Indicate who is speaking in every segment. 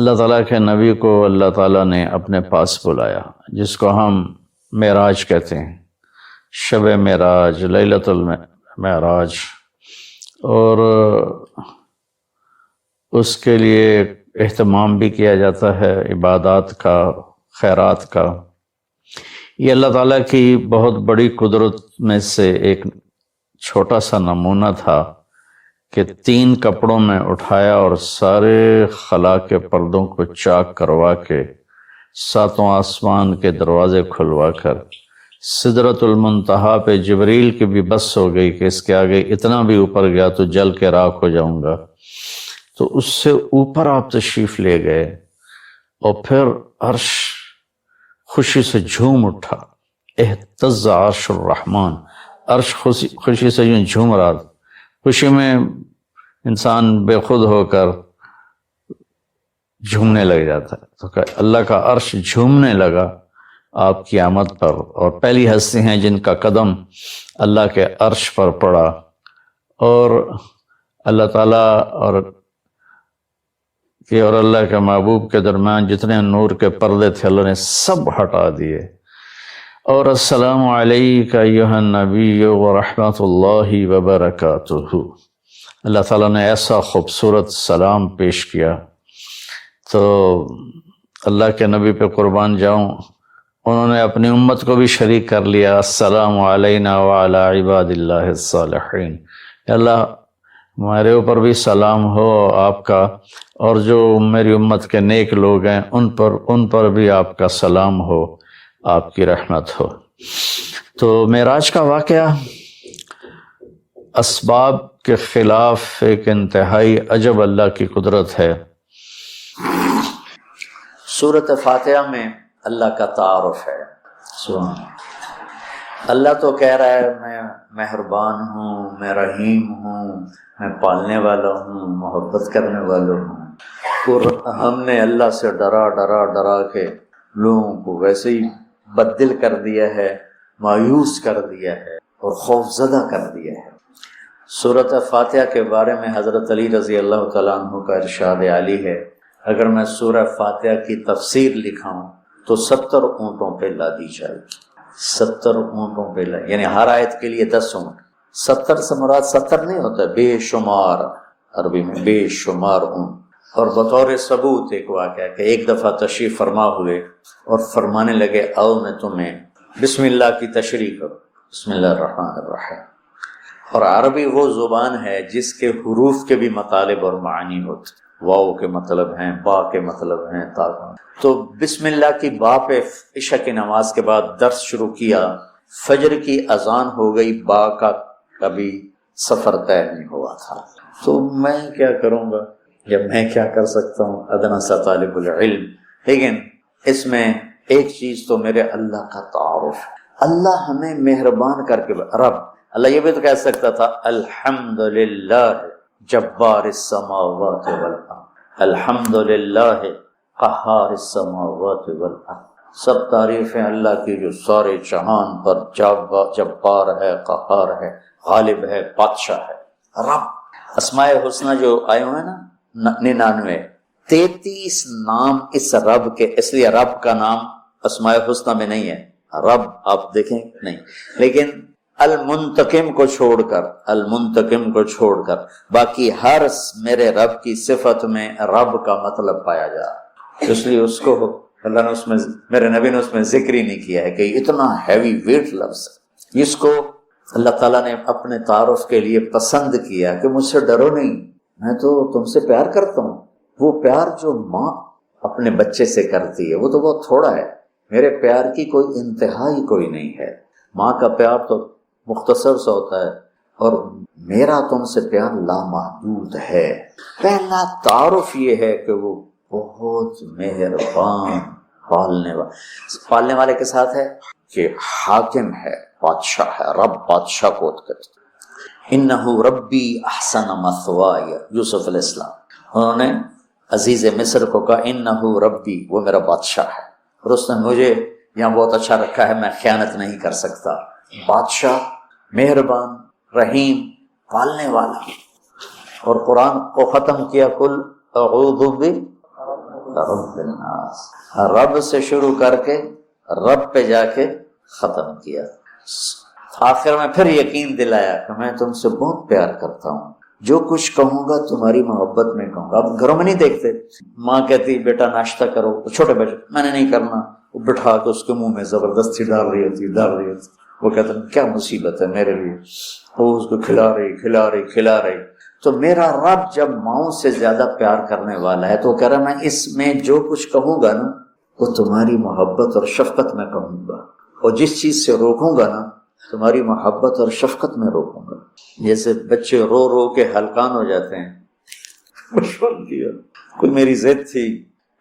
Speaker 1: اللہ تعالیٰ کے نبی کو اللہ تعالیٰ نے اپنے پاس بلایا، جس کو ہم معراج کہتے ہیں، شب معراج، لیلۃ المعراج، اور اس کے لیے اہتمام بھی کیا جاتا ہے عبادات کا، خیرات کا۔ یہ اللہ تعالیٰ کی بہت بڑی قدرت میں سے ایک چھوٹا سا نمونہ تھا کہ 3 کپڑوں میں اٹھایا اور سارے خلا کے پردوں کو چاک کروا کے 7 آسمان کے دروازے کھلوا کر سدرۃ المنتہا پہ جبریل کی بھی بس ہو گئی کہ اس کے آگے اتنا بھی اوپر گیا تو جل کے راکھ ہو جاؤں گا، تو اس سے اوپر آپ تشریف لے گئے، اور پھر عرش خوشی سے جھوم اٹھا، اہتز عرش الرحمن، عرش خوشی سے یوں جھوم رہا، خوشی میں انسان بے خود ہو کر جھومنے لگ جاتا ہے، تو کہ اللہ کا عرش جھومنے لگا آپ کی آمد پر، اور پہلی ہستی ہیں جن کا قدم اللہ کے عرش پر پڑا، اور اللہ تعالیٰ اور اللہ کے محبوب کے درمیان جتنے نور کے پردے تھے اللہ نے سب ہٹا دیے، اور السلام علیک ایھا النبی ورحمۃ اللہ وبرکاتہ۔ اللہ تعالیٰ نے ایسا خوبصورت سلام پیش کیا، تو اللہ کے نبی پہ قربان جاؤں، انہوں نے اپنی امت کو بھی شریک کر لیا، السلام علینا وعلی عباد اللہ الصالحین، اللہ ہمارے اوپر بھی سلام ہو آپ کا، اور جو میری امت کے نیک لوگ ہیں ان پر بھی آپ کا سلام ہو، آپ کی رحمت ہو۔ تو معراج کا واقعہ اسباب کے خلاف ایک انتہائی عجب اللہ کی قدرت ہے۔ سورۃ فاتحہ میں اللہ کا تعارف ہے۔ اللہ تو کہہ رہا ہے میں مہربان ہوں، میں رحیم ہوں، میں پالنے والا ہوں، محبت کرنے والا ہوں، اور ہم نے اللہ سے ڈرا کے لوگوں کو ویسے ہی بددل کر دیا ہے، مایوس کر دیا ہے اور خوف زدہ کر دیا ہے۔ سورۃ فاتحہ کے بارے میں حضرت علی رضی اللہ تعالیٰ عنہ کا ارشاد عالی ہے، اگر میں سورہ فاتحہ کی تفسیر لکھاؤں تو 70 اونٹوں پہ لادی جائے گی، 70 اونٹوں پہ یعنی ہر آیت کے لیے 10 اونٹ۔ 70 سے مراد 70 نہیں ہوتا، بے شمار، عربی میں بے شمار اونٹ۔ اور بطور ثبوت ایک واقعہ کہ ایک دفعہ تشریف فرما ہوئے اور فرمانے لگے آؤ میں تمہیں بسم اللہ کی تشریح کرو، بسم اللہ الرحمن الرحیم۔ اور عربی وہ زبان ہے جس کے حروف کے بھی مطالب اور معنی ہوتے، واو کے مطلب ہیں، با کے مطلب ہیں، تا کا۔ تو بسم اللہ کی با پہ عشاء کی نماز کے بعد درس شروع کیا، فجر کی اذان ہو گئی، با کا کبھی سفر طے نہیں ہوا تھا، تو میں کیا کروں گا یا میں کیا کر سکتا ہوں، ادنا سا طالب العلم۔ لیکن اس میں ایک چیز تو میرے اللہ کا تعارف ہے، اللہ ہمیں مہربان کر کے رب، اللہ یہ بھی تو کہہ سکتا تھا الحمدللہ جبار السماوات والارض، الحمدللہ قہار السماوات والارض، سب تعریفیں اللہ کی جو سارے جہان پر جبار ہے، قہار ہے، غالب ہے، بادشاہ ہے، رب۔ اسماء الحسنہ جو آئے ہوئے ہیں نا 99، 33 نام اس رب کے، اس لیے رب کا نام اسماء الحسنہ میں نہیں ہے، رب آپ دیکھیں نہیں، لیکن المنتقم کو چھوڑ کر باقی ہر میرے رب کی صفت میں رب کا مطلب پایا جا رہا، اس لیے اس کو اللہ نے اس میں، میرے نبی نے اس میں ذکر ہی نہیں کیا ہے کہ اتنا ہیوی ویٹ لفظ ہے، اس کو اللہ تعالیٰ نے اپنے تعارف کے لیے پسند کیا کہ مجھ سے ڈرو نہیں، میں تو تم سے پیار کرتا ہوں۔ وہ پیار جو ماں اپنے بچے سے کرتی ہے وہ تو بہت تھوڑا ہے، میرے پیار کی کوئی انتہا ہی کوئی نہیں ہے، ماں کا پیار تو مختصر سا ہوتا ہے، اور میرا تم سے پیار لامحدود ہے۔ پہلا تعارف یہ ہے کہ وہ بہت مہربان، پالنے والے کے ساتھ ہے کہ حاکم ہے، بادشاہ ہے، رب بادشاہ کو کہتے۔ انہو ربی احسن مثوایا، یوسف علیہ السلام انہوں نے عزیز مصر کو کہا انہو ربی، وہ میرا بادشاہ ہے، اور اس نے مجھے یہاں بہت اچھا رکھا ہے، میں خیانت نہیں کر سکتا۔ بادشاہ، مہربان، رحیم، پالنے والا۔ اور قرآن کو ختم کیا قل اعوذ رب الناس، رب سے شروع کر کے رب پہ جا کے ختم کیا. آخر میں پھر یقین دلایا کہ میں تم سے بہت پیار کرتا ہوں، جو کچھ کہوں گا تمہاری محبت میں کہوں گا. اب گھروں میں نہیں دیکھتے، ماں کہتی بیٹا ناشتہ کرو، چھوٹے بچے میں نے نہیں کرنا، وہ بٹھا کے اس کے منہ میں زبردستی ڈال رہی ہوتی. وہ کہتا ہے کیا مصیبت ہے میرے لیے، وہ اس کو کھلا رہی. تو میرا رب جب ماؤں سے زیادہ پیار کرنے والا ہے تو وہ کہہ رہا میں اس میں جو کچھ کہوں گا نا وہ تمہاری محبت اور شفقت میں کہوں گا، اور جس چیز سے روکوں گا نا تمہاری محبت اور شفقت میں روکوں گا. جیسے بچے رو رو کے ہلکان ہو جاتے ہیں، کوئی میری ضد تھی،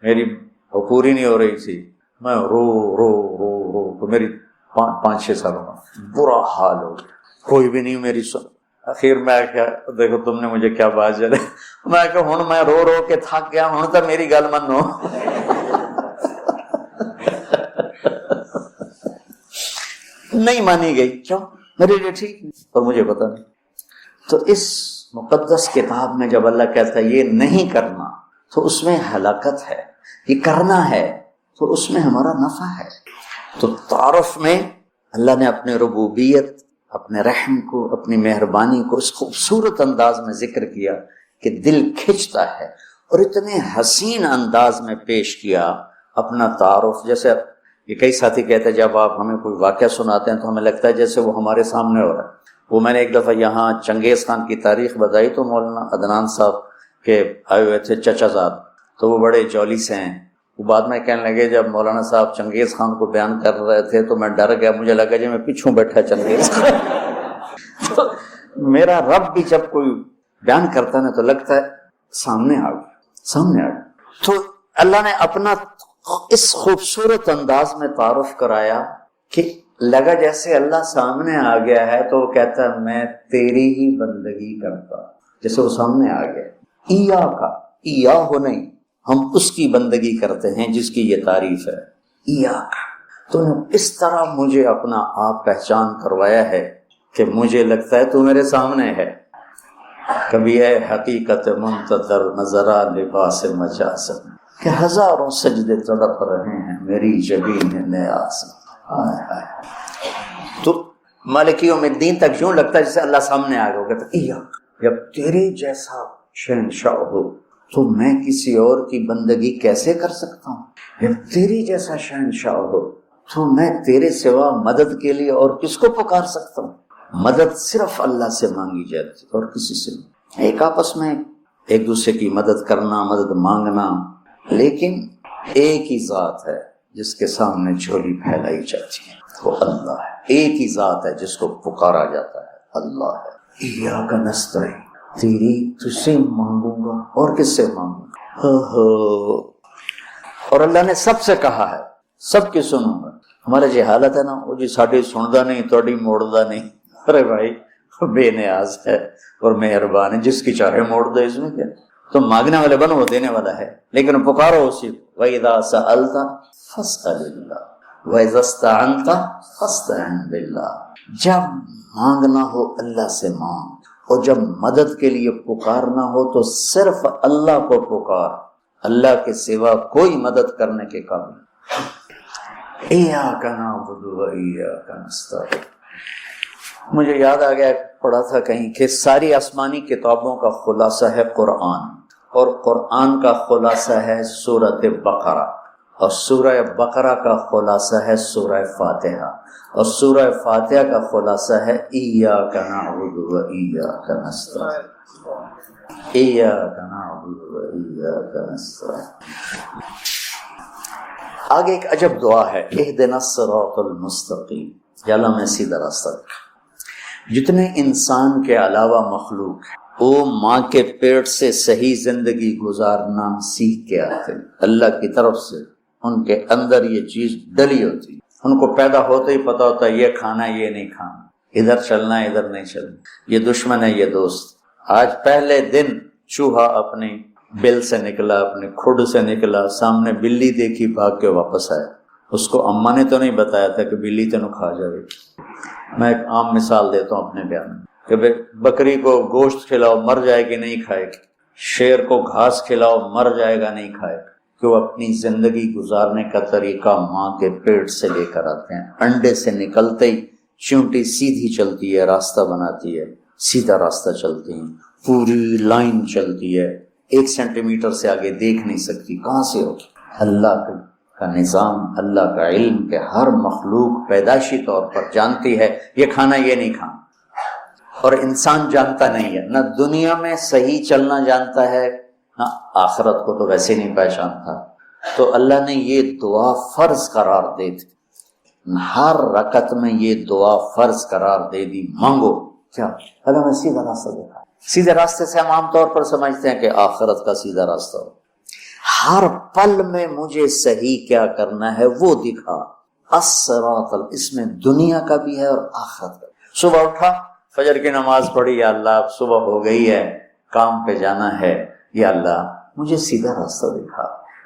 Speaker 1: میری وہ پوری نہیں ہو رہی تھی، میں رو رو رو رو تو میری 5-6 سالوں کا برا حال ہو گیا، کوئی بھی نہیں میری سن. اخیر میں کیا دیکھو تم نے مجھے کیا بات چلے، میں کہ ہوں میں رو رو کے تھک گیا ہوں تو میری گل منو. نہیں مانی گئی، کیوں؟ میرے لیے ٹھیک نہیں اور مجھے پتا نہیں. تو اس مقدس کتاب میں جب اللہ کہتا ہے یہ نہیں کرنا تو اس میں ہلاکت ہے، یہ کرنا ہے تو اس میں ہمارا نفع ہے. تو تعارف میں اللہ نے اپنے ربوبیت، اپنے رحم کو، اپنی مہربانی کو اس خوبصورت انداز میں ذکر کیا کہ دل کھنچتا ہے، اور اتنے حسین انداز میں پیش کیا اپنا تعارف. جیسے یہ کئی ساتھی کہتے ہیں جب آپ ہمیں کوئی واقعہ سناتے ہیں تو ہمیں لگتا ہے جیسے وہ ہمارے سامنے ہو رہا ہے. وہ میں نے ایک دفعہ یہاں چنگیز خان کی تاریخ بتائی تو مولانا عدنان صاحب کے آئے ہوئے تھے چچا زاد، تو وہ بڑے جولی سے ہیں. وہ بعد میں کہنے لگے جب مولانا صاحب چنگیز خان کو بیان کر رہے تھے تو میں ڈر گیا، مجھے لگا جی میں پیچھوں بیٹھا چنگیز خان. تو میرا رب بھی جب کوئی بیان کرتا ہے نا تو لگتا ہے سامنے آ گیا. تو اللہ نے اپنا اس خوبصورت انداز میں تعارف کرایا کہ لگا جیسے اللہ سامنے آ گیا ہے تو وہ کہتا ہے میں تیری ہی بندگی کرتا، جیسے وہ سامنے آ گیا. ایا ہو نہیں، ہم اس کی بندگی کرتے ہیں جس کی یہ تعریف ہے. ایا کا تو نے اس طرح مجھے اپنا آپ پہچان کروایا ہے کہ مجھے لگتا ہے تو میرے سامنے ہے. کبھی ہے حقیقت منتظر نظرہ لباس مجاز کہ ہزاروں سجدے تڑپ رہے ہیں میری جبین نیاز. تو مالک یوم الدین تک یوں لگتا ہے جیسے اللہ سامنے آ گیا. کہتا ہے جب تیرے جیسا شہنشاہ ہو تو میں کسی اور کی بندگی کیسے کر سکتا ہوں؟ جب تیری جیسا شہنشاہ ہو تو میں تیرے سوا مدد کے لیے اور کس کو پکار سکتا ہوں؟ مدد صرف اللہ سے مانگی جاتی اور کسی سے نہیں. ایک آپس میں ایک دوسرے کی مدد کرنا، مدد مانگنا، لیکن ایک ہی ذات ہے جس کے سامنے جھولی پھیلائی جاتی ہے، وہ اللہ ہے. ایک ہی ذات ہے جس کو پکارا جاتا ہے، اللہ ہے. ایاک نستعین، تیری تجھ سے مانگوں گا اور کس سے مانگوں گا. اور اللہ نے سب سے کہا ہے سب کی سنوں گا. ہمارے جی حالت ہے نا وہ جی ساڈی سندا نہیں توڑی موڑدا نہیں. ارے بھائی بے نیاز ہے اور مہربان ہے، جس کی چاہے موڑ دے، اس میں کیا. تم مانگنے والے بنو، وہ دینے والا ہے، لیکن پکارو اسی کو. وَإِذَا سَأَلْتَ فَاسْأَلِ اللَّهَ وَإِذَا اسْتَعَنْتَ فَاسْتَعِنْ بِاللَّهِ. جب مانگنا ہو اللہ سے مانگ، اور جب مدد کے لیے پکارنا ہو تو صرف اللہ کو پکار، اللہ کے سوا کوئی مدد کرنے کے قابل. ایاک نعبد وایاک نستعین. مجھے یاد آ گیا، پڑھا تھا کہیں کہ ساری آسمانی کتابوں کا خلاصہ ہے قرآن، اور قرآن کا خلاصہ ہے سورۃ بقرہ، اور سورہ بقرہ کا خلاصہ ہے سورہ فاتحہ، اور سورہ فاتحہ کا خلاصہ ہے ایاک نعبد و ایاک نستعین. ایاک نعبد و ایاک نستعین. آگے ایک عجب دعا ہے، اہدنا الصراط المستقیم، یا اللہ میں سیدھا راستہ دکھا. جتنے انسان کے علاوہ مخلوق ہے وہ ماں کے پیٹ سے صحیح زندگی گزارنا سیکھ کے آتے ہیں اللہ کی طرف سے. ان کے اندر یہ چیز ڈلی ہوتی، ان کو پیدا ہوتے ہی پتا ہوتا ہے یہ کھانا ہے یہ نہیں کھانا، ادھر چلنا ہے ادھر نہیں چلنا، یہ دشمن ہے یہ دوست. آج پہلے دن چوہا اپنی بل سے نکلا، اپنے کھڈ سے نکلا، سامنے بلی دیکھی بھاگ کے واپس آیا. اس کو اماں نے تو نہیں بتایا تھا کہ بلی تینوں کھا جائے. میں ایک عام مثال دیتا ہوں اپنے بیان میں کہ بکری کو گوشت کھلاؤ مر جائے گی نہیں کھائے گی، شیر کو گھاس کھلاؤ مر جائے گا نہیں کھائے گا. کہ وہ اپنی زندگی گزارنے کا طریقہ ماں کے پیٹ سے لے کر آتے ہیں. انڈے سے نکلتے ہی چونٹی سیدھی چلتی ہے، راستہ بناتی ہے، سیدھا راستہ چلتی ہیں، پوری لائن چلتی ہے، 1 سینٹی میٹر سے آگے دیکھ نہیں سکتی. کہاں سے ہوگی؟ اللہ کا نظام، اللہ کا علم کہ ہر مخلوق پیدائشی طور پر جانتی ہے یہ کھانا یہ نہیں کھانا، اور انسان جانتا نہیں ہے، نہ دنیا میں صحیح چلنا جانتا ہے نہ آخرت کو تو ویسے نہیں پہچانتا. تو اللہ نے یہ دعا فرض قرار دے دی، ہر رکعت میں یہ دعا فرض قرار دے دی، مانگو کیا؟ اللہ میں سیدھا راستہ دیکھا. سیدھے راستے سے ہم عام طور پر سمجھتے ہیں کہ آخرت کا سیدھا راستہ ہو. ہر پل میں مجھے صحیح کیا کرنا ہے وہ دکھا. الصراط، اس میں دنیا کا بھی ہے اور آخرت کا بھی. صبح اٹھا، فجر کی نماز پڑھی، یا اللہ اب صبح ہو گئی ہے، کام پہ جانا ہے، یا اللہ مجھے سیدھا راستہ دکھا.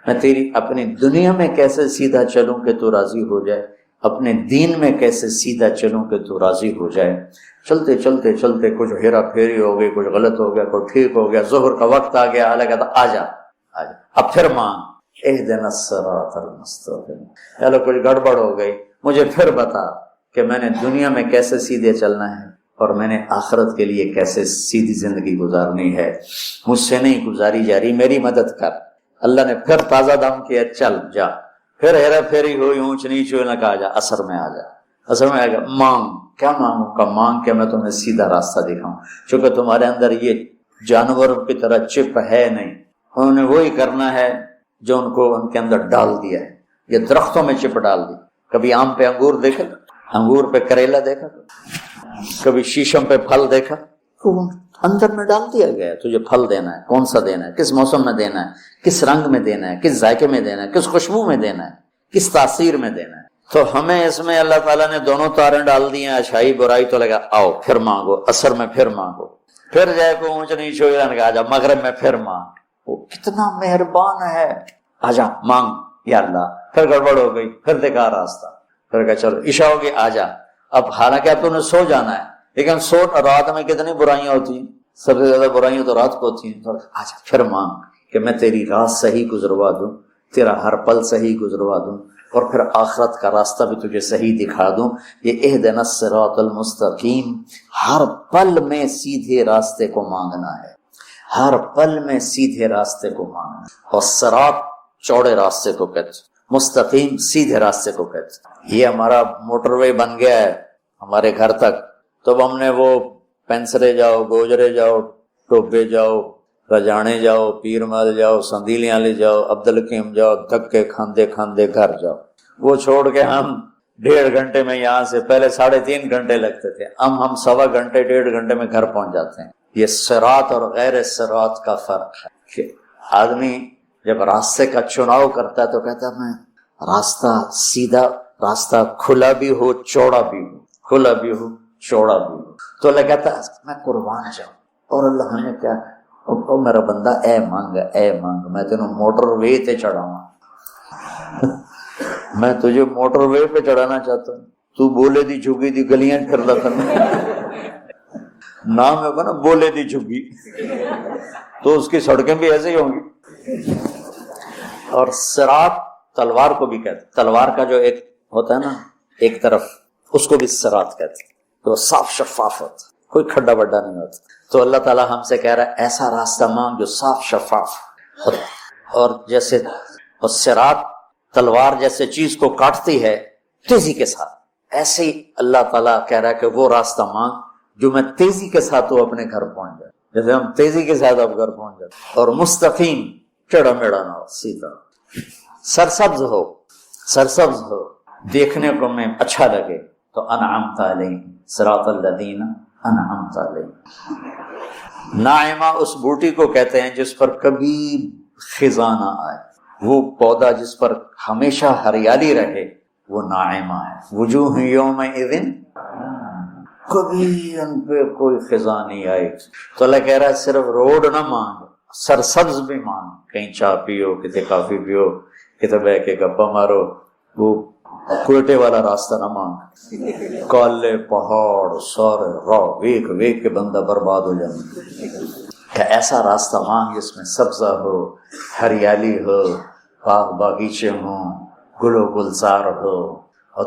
Speaker 1: میں تیری اپنی دنیا میں کیسے سیدھا چلوں کہ تو راضی ہو جائے، اپنے دین میں کیسے سیدھا چلوں کہ تو راضی ہو جائے. چلتے چلتے چلتے کچھ ہیرا پھیری ہو گئی، کچھ غلط ہو گیا، کوئی ٹھیک ہو گیا، ظہر کا وقت آ گیا، اللہ کہتا آ جا. اب پھر مانگ، اہدنا الصراط المستقیم. چلو کچھ گڑبڑ ہو گئی، مجھے پھر بتا کہ میں نے دنیا میں کیسے سیدھے چلنا ہے اور میں نے آخرت کے لیے کیسے سیدھی زندگی گزارنی ہے. مجھ سے نہیں گزاری جا رہی، میری مدد کر. اللہ نے پھر تازہ دم کیا، چل جا. پھر ہیرا پھیری ہوئی، اونچ نیچ ہوئی، نہ کہا جا اثر میں آ جا. اثر میں آ گیا، مانگ. کیا مانگوں کا؟ مانگ کہ میں تمہیں سیدھا راستہ دکھاؤں. چونکہ تمہارے اندر یہ جانوروں کی طرح چپ ہے نہیں، انہوں نے وہی کرنا ہے جو ان کو ان کے اندر ڈال دیا ہے. یہ درختوں میں چپ ڈال دی. کبھی آم پہ انگور دیکھا، انگور پہ کریلا دیکھا، کبھی شیشم پہ پھل دیکھا؟ اندر میں ڈال دیا گیا ہے تجھے پھل دینا ہے، کون سا دینا ہے، کس موسم میں دینا ہے، کس رنگ میں دینا ہے، کس ذائقے میں دینا ہے، کس خوشبو میں دینا ہے، کس تاثیر میں دینا ہے. تو ہمیں اس میں اللہ تعالیٰ نے دونوں تاریں ڈال دی ہیں، اچھائی برائی. تو لگا آؤ پھر مانگو، اثر میں پھر مانگو، پھر جائے کو اونچ نیچ ہو جا، آجا مغرب میں پھر مانگ. وہ کتنا مہربان ہے. آجا مانگ یا اللہ. پھر گڑبڑ ہو گئی، پھر دیکھا راستہ، پھر کہا چلو عشاء ہوگی آجا. اب حالانکہ اب تو نے سو جانا ہے، لیکن سو رات میں کتنی برائیاں ہوتی ہیں، سب سے زیادہ برائیاں تو رات کو ہوتی ہیں. تو آجا پھر مانگ کہ میں تیری رات صحیح گزروا دوں، تیرا ہر پل صحیح گزروا دوں، اور پھر آخرت کا راستہ بھی تجھے صحیح دکھا دوں. یہ اہدنا الصراط المستقیم، ہر پل میں سیدھے راستے کو مانگنا ہے، ہر پل میں سیدھے راستے کو مانگنا. اور صراط چوڑے راستے کو کہتے، مستقیم سیدھے راستے کو کہتے. یہ ہمارا موٹر وے بن گیا ہے ہمارے گھر تک. تو اب ہم نے وہ پینسرے جاؤ، گوجرے جاؤ، ٹوبے جاؤ، رجانے جاؤ، پیر مال جاؤ، سندیلیاں لے جاؤ، عبدالحکیم جاؤ، دھکے کھاندے کھاندے گھر جاؤ. وہ چھوڑ کے ہم 1.5 گھنٹے میں یہاں سے، پہلے 3.5 گھنٹے لگتے تھے، ہم 1.25 گھنٹے 1.5 گھنٹے میں گھر پہنچ جاتے ہیں. یہ صراط اور غیر صراط کا فرق ہے کہ آدمی جب راستے کا چناؤ کرتا ہے تو کہتا ہے میں راستہ سیدھا، راستہ کھلا بھی ہو چوڑا بھی ہو، کھلا بھی ہو چوڑا بھی ہو. تو اللہ کہتا ہے میں قربان جاؤں. اور اللہ ہمیں کیا، او میرا بندہ اے مانگ، اے مانگ، میں تینوں موٹر وے تے چڑھاؤں. میں تجھے موٹر وے پہ چڑھانا چاہتا ہوں. تو بولے دی جھگی دی گلیاں پھر رہا کرنا، نام ہوگا نا بولے دی جھگی، تو اس کی سڑکیں بھی ایسے ہی ہوں گی. اور صراط تلوار کو بھی کہتے، تلوار کا جو ایک ہوتا ہے نا ایک طرف، اس کو بھی صراط کہتے. تو صاف شفاف ہوتا، کوئی کھڈا بڈا نہیں ہوتا. تو اللہ تعالیٰ ہم سے کہہ رہا ہے ایسا راستہ مانگ جو صاف شفاف ہوتا. اور جیسے صراط تلوار جیسے چیز کو کاٹتی ہے تیزی کے ساتھ، ایسے ہی اللہ تعالیٰ کہہ رہا ہے کہ وہ راستہ مانگ جو میں تیزی کے ساتھ تو اپنے گھر پہنچ جائے، جیسے ہم تیزی کے ساتھ اب گھر پہنچ جاتے. اور مستقیم، ٹیڑھا میڑا نہ ہو، سیدھا، سرسبز ہو، سرسبز ہو، دیکھنے کو میں اچھا لگے. تو انعمت علیہم صراط الذین انعمت علیہم. ناعمہ اس بوٹی کو کہتے ہیں جس پر کبھی خزاں نہ آئے، وہ پودا جس پر ہمیشہ ہریالی رہے، وہ ناعمہ ہے. وجوہ یومئذ، کبھی ان پہ کوئی خزاں نہیں آئی. تو اللہ کہہ رہا ہے صرف روڈ نہ مانگ، سرسبز بھی مانگ. کہیں چائے پیو، کتے کافی پیو، کتے بہ کے گپا مارو. وہ کوئٹے والا راستہ نہ مانگ، کالے پہاڑ سارے راہ ویک ویک کے بندہ برباد ہو جائے. کہ ایسا راستہ مانگ جس میں سبزہ ہو، ہریالی ہو، باغ باغیچے ہوں، گل و گلزار ہو، اور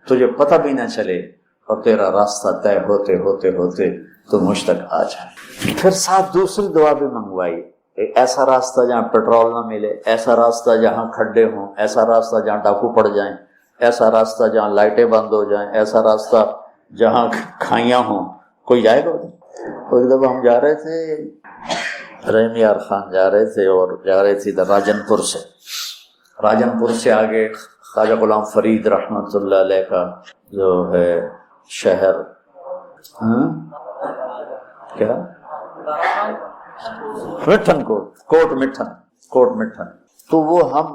Speaker 1: تجھے پتہ بھی نہ چلے، اور تیرا راستہ طے ہوتے ہوتے ہوتے تو مجھ تک آ جائے۔ پھر ساتھ دوسری دعا بھی منگوائی، ایسا راستہ جہاں پیٹرول نہ ملے، ایسا راستہ جہاں کھڈے ہوں، ایسا راستہ جہاں ڈاکو پڑ جائیں، ایسا راستہ جہاں لائٹیں بند ہو جائیں، ایسا راستہ جہاں کھائیاں ہوں۔ کوئی جائے گا؟ ایک دفعہ ہم جا رہے تھے، رحیم یار خان جا رہے تھے، اور جا رہے تھے راجن پور سے آگے خواجہ غلام فرید رحمۃ اللہ علیہ کا جو ہے شہر، کیا مٹھن کوٹ مٹھن، تو وہ ہم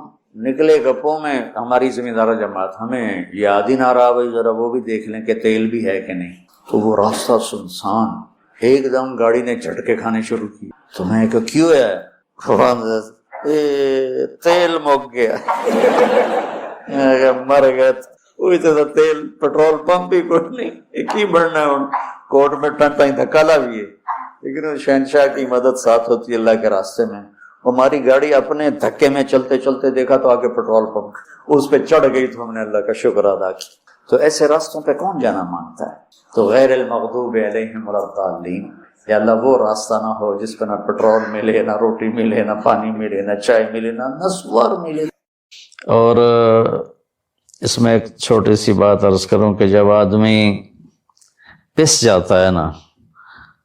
Speaker 1: نکلے گپوں میں، ہماری زمیندارہ جماعت، ہمیں یاد ہی نہ رہا بھائی ذرا وہ بھی دیکھ لیں کہ تیل بھی ہے کہ نہیں۔ تو وہ راستہ سنسان، ایک دم گاڑی نے جھٹکے کھانے شروع کی۔ تو میں کہ کیوں ہے؟ تیل مک گیا۔ مر گئے، وہی تو تیل پیٹرول پمپ بھی کوئی نہیں، ایک ہی بڑھنا ہے، کوٹ میں ٹن تائیں دھکا لا بھی ہے، لیکن شہنشاہ کی مدد ساتھ ہوتی ہے اللہ کے راستے میں۔ ہماری گاڑی اپنے دھکے میں چلتے چلتے دیکھا تو آگے پیٹرول پمپ، اس پہ چڑھ گئی تو ہم نے اللہ کا شکر ادا کیا۔ تو ایسے راستوں پہ کون جانا مانگتا ہے؟ تو غیر المغضوب علیہم ولا الضالین، یا اللہ وہ راستہ نہ ہو جس پہ نہ پیٹرول ملے، نہ روٹی ملے، نہ پانی ملے، نہ چائے ملے، نہ نسوار ملے۔ اور اس میں ایک چھوٹی سی بات عرض کروں کہ جب آدمی پس جاتا ہے نا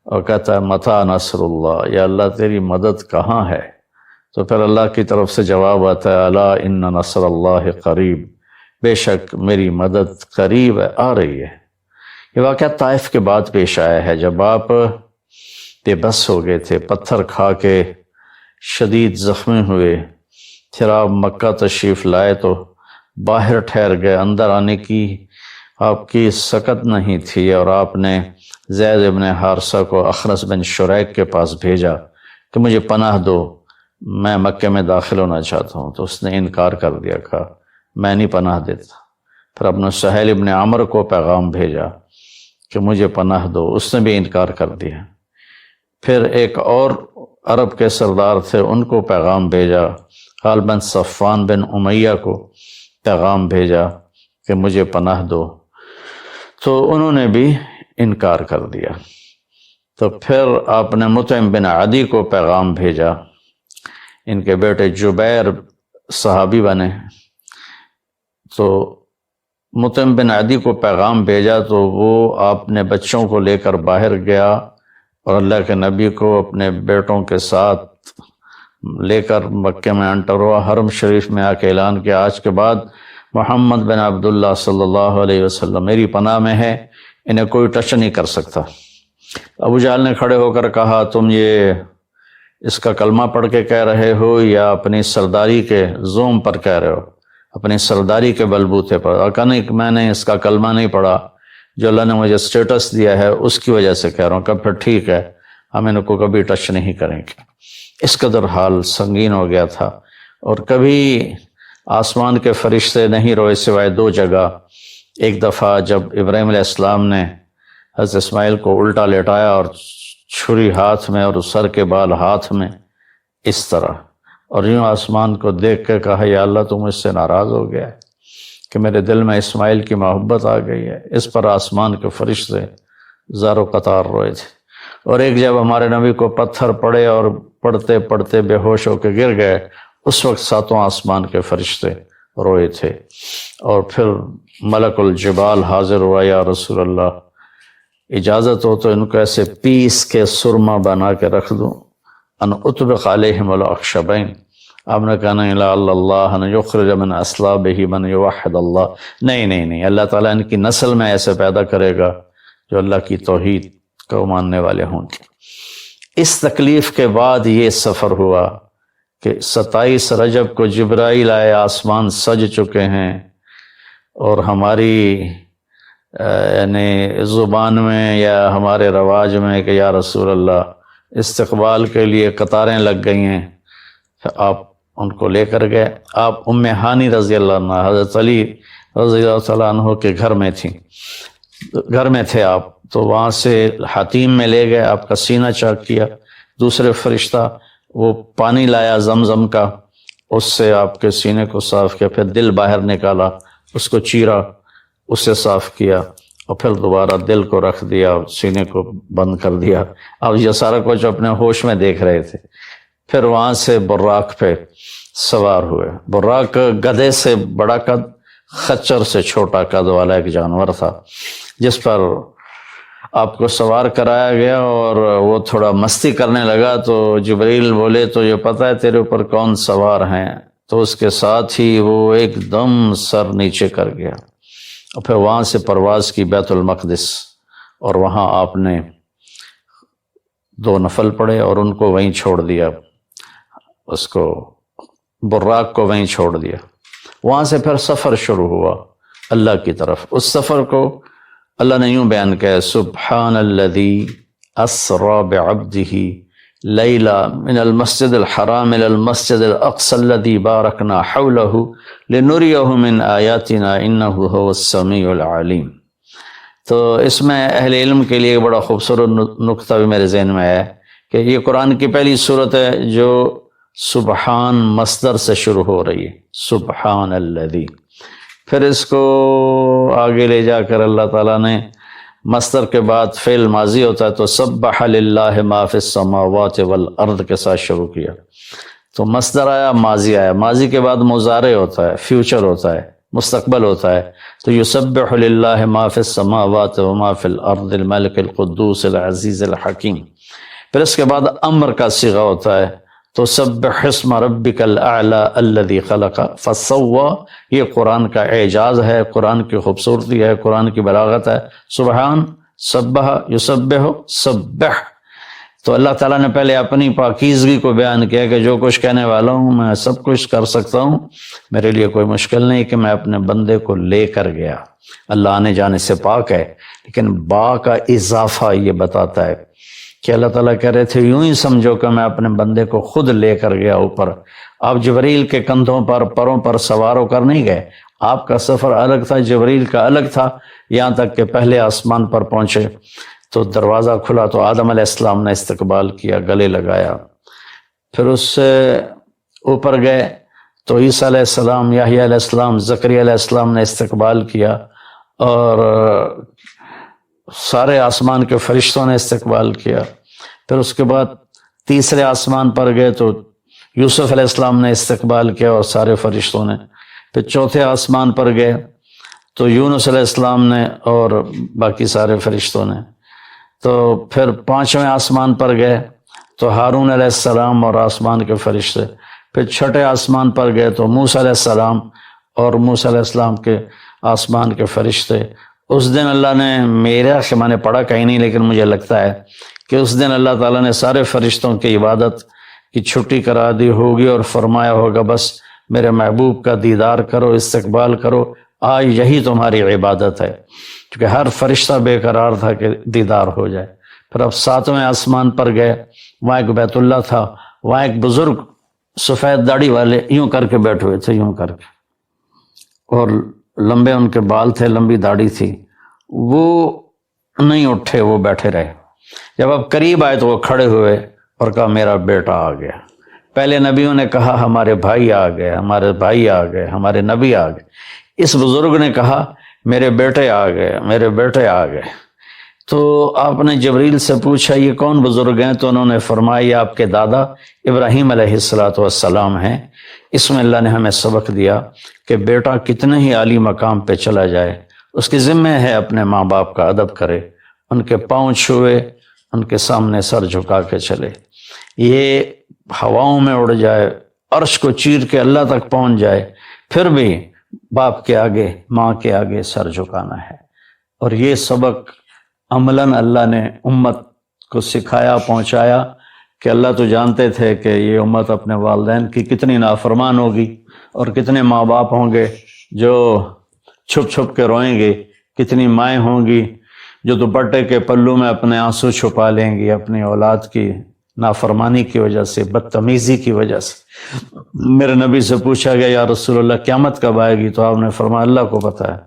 Speaker 1: اور کہتا ہے متی نصر اللہ، یا اللہ تیری مدد کہاں ہے، تو پھر اللہ کی طرف سے جواب آتا ہے الا ان نصر اللہ قریب، بے شک میری مدد قریب ہے، آ رہی ہے۔ یہ واقعہ طائف کے بعد پیش آیا ہے، جب آپ بے بس ہو گئے تھے، پتھر کھا کے شدید زخمی ہوئے، پھر آپ مکہ تشریف لائے تو باہر ٹھہر گئے، اندر آنے کی آپ کی سکت نہیں تھی، اور آپ نے زید ابن حارثہ کو اخنس بن شریک کے پاس بھیجا کہ مجھے پناہ دو، میں مکے میں داخل ہونا چاہتا ہوں، تو اس نے انکار کر دیا، کہا میں نہیں پناہ دیتا۔ پھر اپنے سہیل ابن عمر کو پیغام بھیجا کہ مجھے پناہ دو، اس نے بھی انکار کر دیا۔ پھر ایک اور عرب کے سردار تھے، ان کو پیغام بھیجا، خال بن صفوان بن امیہ کو پیغام بھیجا کہ مجھے پناہ دو، تو انہوں نے بھی انکار کر دیا۔ تو پھر آپ نے مطعم بن عدی کو پیغام بھیجا، ان کے بیٹے جبیر صحابی بنے، تو مطعم بن عدی کو پیغام بھیجا تو وہ آپ نے بچوں کو لے کر باہر گیا، اور اللہ کے نبی کو اپنے بیٹوں کے ساتھ لے کر مکے میں انٹر ہوا، حرم شریف میں آ کے اعلان کیا آج کے بعد محمد بن عبداللہ صلی اللہ علیہ وسلم میری پناہ میں ہے، انہیں کوئی ٹچ نہیں کر سکتا۔ ابو جہل نے کھڑے ہو کر کہا تم یہ اس کا کلمہ پڑھ کے کہہ رہے ہو یا اپنی سرداری کے زوم پر کہہ رہے ہو، اپنی سرداری کے بلبوتے پر؟ اور کہا نہیں، میں نے اس کا کلمہ نہیں پڑھا، جو اللہ نے مجھے سٹیٹس دیا ہے اس کی وجہ سے کہہ رہا ہوں۔ کہ پھر ٹھیک ہے، ہم ان کو کبھی ٹچ نہیں کریں گے۔ اس قدر حال سنگین ہو گیا تھا، اور کبھی آسمان کے فرشتے نہیں روئے سوائے دو جگہ۔ ایک دفعہ جب ابراہیم علیہ السلام نے حضرت اسماعیل کو الٹا لیٹایا اور چھری ہاتھ میں اور سر کے بال ہاتھ میں اس طرح، اور یوں آسمان کو دیکھ کے کہا یا اللہ تو مجھ سے ناراض ہو گیا ہے کہ میرے دل میں اسماعیل کی محبت آ گئی ہے۔ اس پر آسمان کے فرشتے زار و قطار روئے تھے۔ اور ایک جب ہمارے نبی کو پتھر پڑے اور پڑھتے پڑھتے بے ہوش ہو کے گر گئے، اس وقت ساتوں آسمان کے فرشتے روئے تھے۔ اور پھر ملک الجبال حاضر ہوا، یا رسول اللہ اجازت ہو تو ان کو ایسے پیس کے سرما بنا کے رکھ دوں، ان اطبق علیہم الاخشبین۔ آپ نے کہا نہیں، لا اللہ ان یخرج من اصلابہ من یوحد اللہ، نہیں، اللہ تعالیٰ ان کی نسل میں ایسے پیدا کرے گا جو اللہ کی توحید کو ماننے والے ہوں گے۔ اس تکلیف کے بعد یہ سفر ہوا کہ 27 رجب کو جبرائیل آئے، آسمان سج چکے ہیں، اور ہماری یعنی زبان میں یا ہمارے رواج میں کہ یا رسول اللہ استقبال کے لیے قطاریں لگ گئی ہیں، آپ ان کو لے کر گئے۔ آپ ام ہانی رضی اللہ عنہ، حضرت علی رضی اللہ تعالیٰ عنہ کے گھر میں تھیں، گھر میں تھے آپ، تو وہاں سے حتیم میں لے گئے، آپ کا سینہ چاک کیا۔ دوسرے فرشتہ وہ پانی لایا زمزم کا، اس سے آپ کے سینے کو صاف کیا، پھر دل باہر نکالا، اس کو چیرا، اسے صاف کیا، اور پھر دوبارہ دل کو رکھ دیا، سینے کو بند کر دیا۔ اب یہ سارا کچھ اپنے ہوش میں دیکھ رہے تھے۔ پھر وہاں سے براق پہ سوار ہوئے۔ براق گدھے سے بڑا قد، خچر سے چھوٹا قد والا ایک جانور تھا، جس پر آپ کو سوار کرایا گیا، اور وہ تھوڑا مستی کرنے لگا تو جبریل بولے تو یہ پتہ ہے تیرے اوپر کون سوار ہیں؟ تو اس کے ساتھ ہی وہ ایک دم سر نیچے کر گیا، اور پھر وہاں سے پرواز کی بیت المقدس، اور وہاں آپ نے 2 نفل پڑھے اور ان کو وہیں چھوڑ دیا، اس کو براق کو وہیں چھوڑ دیا۔ وہاں سے پھر سفر شروع ہوا اللہ کی طرف۔ اس سفر کو اللہ نے یوں بیان کیا، سبحان الذی اسری بعبدہ لیلا من المسجد الحرام الى المسجد الاقصى الذی بارکنا حولہ لنریہ من آیاتنا انہ هو السمیع العلیم۔ تو اس میں اہل علم کے لیے بڑا خوبصورت نقطہ بھی میرے ذہن میں ہے کہ یہ قرآن کی پہلی صورت ہے جو سبحان مصدر سے شروع ہو رہی ہے، سبحان الذی۔ پھر اس کو آگے لے جا کر اللہ تعالیٰ نے مصدر کے بعد فعل ماضی ہوتا ہے تو سبح للہ ما فی السماوات والارض کے ساتھ شروع کیا، تو مصدر آیا، ماضی آیا، ماضی کے بعد مضارع ہوتا ہے، فیوچر ہوتا ہے، مستقبل ہوتا ہے، تو یسبح للہ ما فی السماوات وما فی الارض الملک القدوس العزیز الحکیم۔ پھر اس کے بعد امر کا صیغہ ہوتا ہے تو سبح اسم ربک الاعلی الذی خلق فسوی۔ یہ قرآن کا اعجاز ہے، قرآن کی خوبصورتی ہے، قرآن کی بلاغت ہے۔ سبحان، سبح، یسبح، سبح۔ تو اللہ تعالیٰ نے پہلے اپنی پاکیزگی کو بیان کیا کہ جو کچھ کہنے والا ہوں میں سب کچھ کر سکتا ہوں، میرے لیے کوئی مشکل نہیں کہ میں اپنے بندے کو لے کر گیا۔ اللہ آنے جانے سے پاک ہے، لیکن با کا اضافہ یہ بتاتا ہے کہ اللہ تعالیٰ کہہ رہے تھے یوں ہی سمجھو کہ میں اپنے بندے کو خود لے کر گیا اوپر۔ آپ جبریل کے کندھوں پر، پروں پر سوار ہو کر نہیں گئے، آپ کا سفر الگ تھا، جبریل کا الگ تھا، یہاں تک کہ پہلے آسمان پر پہنچے تو دروازہ کھلا تو آدم علیہ السلام نے استقبال کیا، گلے لگایا۔ پھر اس سے اوپر گئے تو عیسیٰ علیہ السلام، یحییٰ علیہ السلام، زکریا علیہ السلام نے استقبال کیا، اور سارے آسمان کے فرشتوں نے استقبال کیا۔ پھر اس کے بعد تیسرے آسمان پر گئے تو یوسف علیہ السلام نے استقبال کیا اور سارے فرشتوں نے۔ پھر چوتھے آسمان پر گئے تو یونس علیہ السلام نے اور باقی سارے فرشتوں نے۔ تو پھر پانچویں آسمان پر گئے تو ہارون علیہ السلام اور آسمان کے فرشتے۔ پھر چھٹے آسمان پر گئے تو موسیٰ علیہ السلام اور موسیٰ علیہ السلام کے آسمان کے فرشتے۔ اس دن اللہ نے، میرا کہ میں نے پڑھا کہیں نہیں لیکن مجھے لگتا ہے کہ اس دن اللہ تعالیٰ نے سارے فرشتوں کی عبادت کی چھٹی کرا دی ہوگی اور فرمایا ہوگا بس میرے محبوب کا دیدار کرو، استقبال کرو، آج یہی تمہاری عبادت ہے، کیونکہ ہر فرشتہ بے قرار تھا کہ دیدار ہو جائے۔ پھر اب ساتویں آسمان پر گئے، وہاں ایک بیت اللہ تھا، وہاں ایک بزرگ سفید داڑھی والے یوں کر کے بیٹھے ہوئے تھے، یوں کر کے، اور لمبے ان کے بال تھے، لمبی داڑھی تھی، وہ نہیں اٹھے، وہ بیٹھے رہے۔ جب اب قریب آئے تو وہ کھڑے ہوئے اور کہا میرا بیٹا آ گیا۔ پہلے نبیوں نے کہا ہمارے بھائی آ گئے، ہمارے بھائی آ گئے، ہمارے نبی آ گئے۔ اس بزرگ نے کہا میرے بیٹے آ گئے، میرے بیٹے آ گئے۔ تو آپ نے جبریل سے پوچھا یہ کون بزرگ ہیں؟ تو انہوں نے فرمایا یہ آپ کے دادا ابراہیم علیہ السلام ہیں۔ اس میں اللہ نے ہمیں سبق دیا کہ بیٹا کتنے ہی عالی مقام پہ چلا جائے، اس کے ذمہ ہے اپنے ماں باپ کا ادب کرے، ان کے پاؤں چھوئے، ان کے سامنے سر جھکا کے چلے، یہ ہواؤں میں اڑ جائے، عرش کو چیر کے اللہ تک پہنچ جائے، پھر بھی باپ کے آگے، ماں کے آگے سر جھکانا ہے۔ اور یہ سبق عملاً اللہ نے امت کو سکھایا، پہنچایا کہ اللہ تو جانتے تھے کہ یہ امت اپنے والدین کی کتنی نافرمان ہوگی، اور کتنے ماں باپ ہوں گے جو چھپ چھپ کے روئیں گے، کتنی مائیں ہوں گی جو دوپٹے کے پلو میں اپنے آنسو چھپا لیں گی اپنی اولاد کی نافرمانی کی وجہ سے، بدتمیزی کی وجہ سے۔ میرے نبی سے پوچھا گیا یا رسول اللہ قیامت کب آئے گی؟ تو آپ نے فرمایا اللہ کو پتہ ہے۔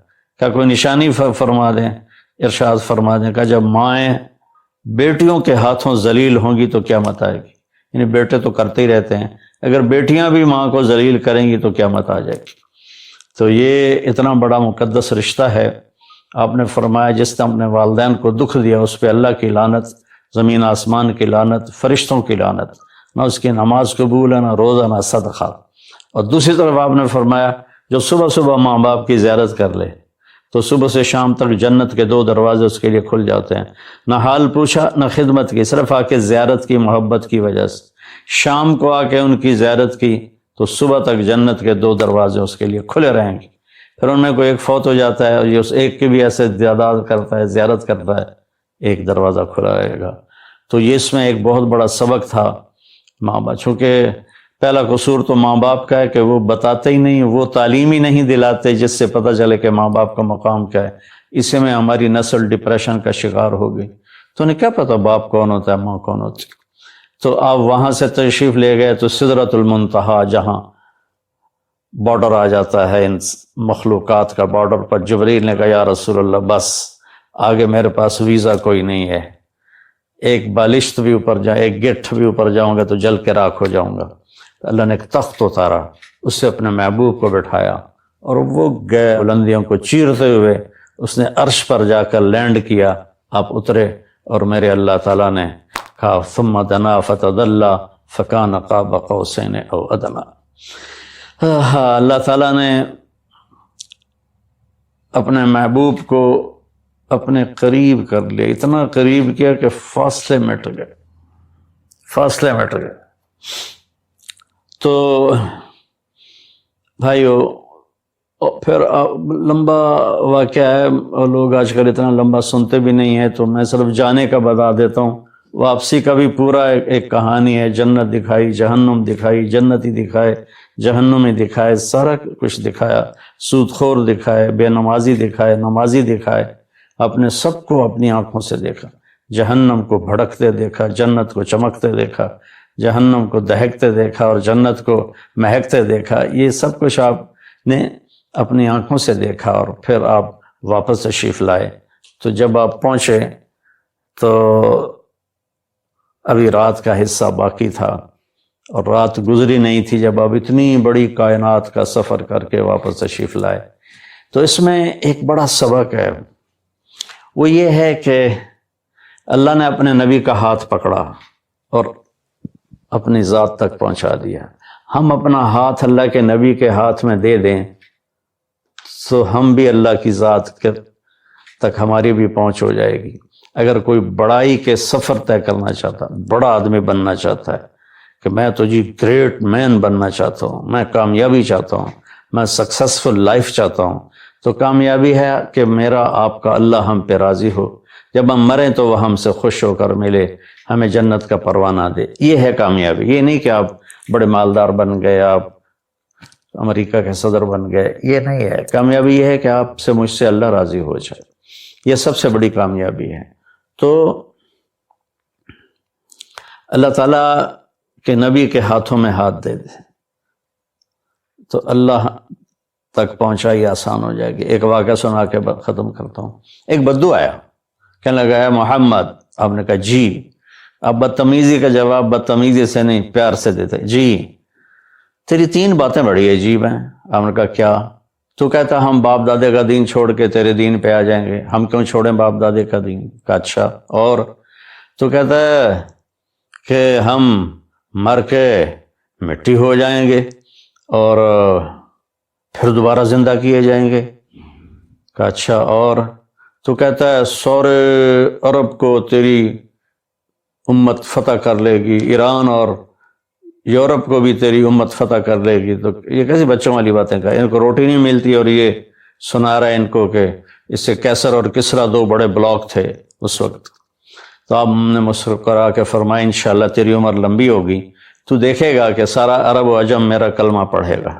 Speaker 1: کیا کوئی نشانی فرما دیں؟ ارشاد فرما دیں کہ جب مائیں بیٹیوں کے ہاتھوں ذلیل ہوں گی تو قیامت آئے گی۔ یعنی بیٹے تو کرتے ہی رہتے ہیں،
Speaker 2: اگر بیٹیاں بھی ماں کو ذلیل کریں گی تو قیامت آ جائے گی۔ تو یہ اتنا بڑا مقدس رشتہ ہے۔ آپ نے فرمایا جس نے اپنے والدین کو دکھ دیا اس پہ اللہ کی لعنت، زمین آسمان کی لعنت، فرشتوں کی لعنت، نہ اس کی نماز قبول ہے، نہ روزہ، نہ صدقہ۔ اور دوسری طرف آپ نے فرمایا جو صبح صبح ماں باپ کی زیارت کر لے تو صبح سے شام تک جنت کے 2 دروازے اس کے لیے کھل جاتے ہیں۔ نہ حال پوچھا نہ خدمت کی، صرف آ کے زیارت کی، محبت کی وجہ سے۔ شام کو آ کے ان کی زیارت کی تو صبح تک جنت کے 2 دروازے اس کے لیے کھلے رہیں گے۔ پھر ان میں کوئی ایک فوت ہو جاتا ہے اور یہ اس ایک کی بھی ایسے تعداد کرتا ہے، زیارت کرتا ہے، ایک دروازہ کھلا رہے گا۔ تو یہ اس میں ایک بہت بڑا سبق تھا ماں باپ، چونکہ پہلا قصور تو ماں باپ کا ہے کہ وہ بتاتے ہی نہیں، وہ تعلیم ہی نہیں دلاتے جس سے پتہ چلے کہ ماں باپ کا مقام کیا ہے۔ اسی میں ہماری نسل ڈپریشن کا شکار ہو گئی۔ تو انہیں کیا پتہ باپ کون ہوتا ہے، ماں کون ہوتی ہے۔ تو آپ وہاں سے تشریف لے گئے تو سدرۃ المنتہا، جہاں بارڈر آ جاتا ہے ان مخلوقات کا، بارڈر پر جبریل نے کہا یا رسول اللہ بس آگے میرے پاس ویزا کوئی نہیں ہے، ایک بالشت بھی اوپر جائے، ایک گٹھ بھی اوپر جاؤں گا تو جل کے راکھ ہو جاؤں گا۔ اللہ نے ایک تخت اتارا، اس سے اپنے محبوب کو بٹھایا اور وہ گئے بلندیوں کو چیرتے ہوئے، اس نے عرش پر جا کر لینڈ کیا، آپ اترے اور میرے اللہ تعالیٰ نے کہا ثم دنا فتدلی فکان قاب قوسین او ادنی۔ اللہ تعالیٰ نے اپنے محبوب کو اپنے قریب کر لیا، اتنا قریب کیا کہ فاصلے مٹ گئے، فاصلے مٹ گئے۔ تو بھائیو پھر لمبا واقعہ ہے، اور لوگ آج کل اتنا لمبا سنتے بھی نہیں ہیں، تو میں صرف جانے کا بتا دیتا ہوں۔ واپسی کا بھی پورا ایک کہانی ہے، جنت دکھائی، جہنم دکھائی، جنتی دکھائے، جہنمی دکھائے، سارا کچھ دکھایا، سود خور دکھائے، بے نمازی دکھائے، نمازی دکھائے، اپنے سب کو اپنی آنکھوں سے دیکھا، جہنم کو بھڑکتے دیکھا، جنت کو چمکتے دیکھا، جہنم کو دہکتے دیکھا اور جنت کو مہکتے دیکھا۔ یہ سب کچھ آپ نے اپنی آنکھوں سے دیکھا، اور پھر آپ واپس تشریف لائے۔ تو جب آپ پہنچے تو ابھی رات کا حصہ باقی تھا اور رات گزری نہیں تھی جب آپ اتنی بڑی کائنات کا سفر کر کے واپس تشریف لائے۔ تو اس میں ایک بڑا سبق ہے، وہ یہ ہے کہ اللہ نے اپنے نبی کا ہاتھ پکڑا اور اپنی ذات تک پہنچا دیا۔ ہم اپنا ہاتھ اللہ کے نبی کے ہاتھ میں دے دیں تو ہم بھی اللہ کی ذات تک ہماری بھی پہنچ ہو جائے گی۔ اگر کوئی بڑائی کے سفر طے کرنا چاہتا، بڑا آدمی بننا چاہتا ہے کہ میں تو جی گریٹ مین بننا چاہتا ہوں، میں کامیابی چاہتا ہوں، میں سکسیسفل لائف چاہتا ہوں، تو کامیابی ہے کہ میرا آپ کا اللہ ہم پہ راضی ہو، جب ہم مریں تو وہ ہم سے خوش ہو کر ملے، ہمیں جنت کا پروانہ دے۔ یہ ہے کامیابی۔ یہ نہیں کہ آپ بڑے مالدار بن گئے، آپ امریکہ کے صدر بن گئے، یہ نہیں ہے کامیابی۔ یہ ہے کہ آپ سے مجھ سے اللہ راضی ہو جائے، یہ سب سے بڑی کامیابی ہے۔ تو اللہ تعالیٰ کے نبی کے ہاتھوں میں ہاتھ دے دے تو اللہ تک پہنچائی آسان ہو جائے گی۔ ایک واقعہ سنا کے ختم کرتا ہوں۔ ایک بدو آیا، کہنے لگا ہے محمد، آپ نے کہا جی۔ اب بدتمیزی کا جواب بدتمیزی سے نہیں، پیار سے دیتے، جی تیری 3 باتیں بڑی عجیب ہیں۔ آپ نے کہا کیا؟ تو کہتا ہم باپ دادے کا دین چھوڑ کے تیرے دین پہ آ جائیں گے۔ ہم کیوں چھوڑیں باپ دادے کا دین؟ کہا اچھا اور؟ تو کہتا ہے کہ ہم مر کے مٹی ہو جائیں گے اور پھر دوبارہ زندہ کیے جائیں گے۔ کہا اچھا اور؟ تو کہتا ہے سورے عرب کو تیری امت فتح کر لے گی، ایران اور یورپ کو بھی تیری امت فتح کر لے گی۔ تو یہ کیسی بچوں والی باتیں کہا، ان کو روٹی نہیں ملتی اور یہ سنا رہا ہے ان کو کہ اس سے کیسر اور کسرا 2 بڑے بلاک تھے اس وقت۔ تو آپ نے مسکرا کے فرمایا انشاءاللہ تیری عمر لمبی ہوگی، تو دیکھے گا کہ سارا عرب و عجم میرا کلمہ پڑھے گا۔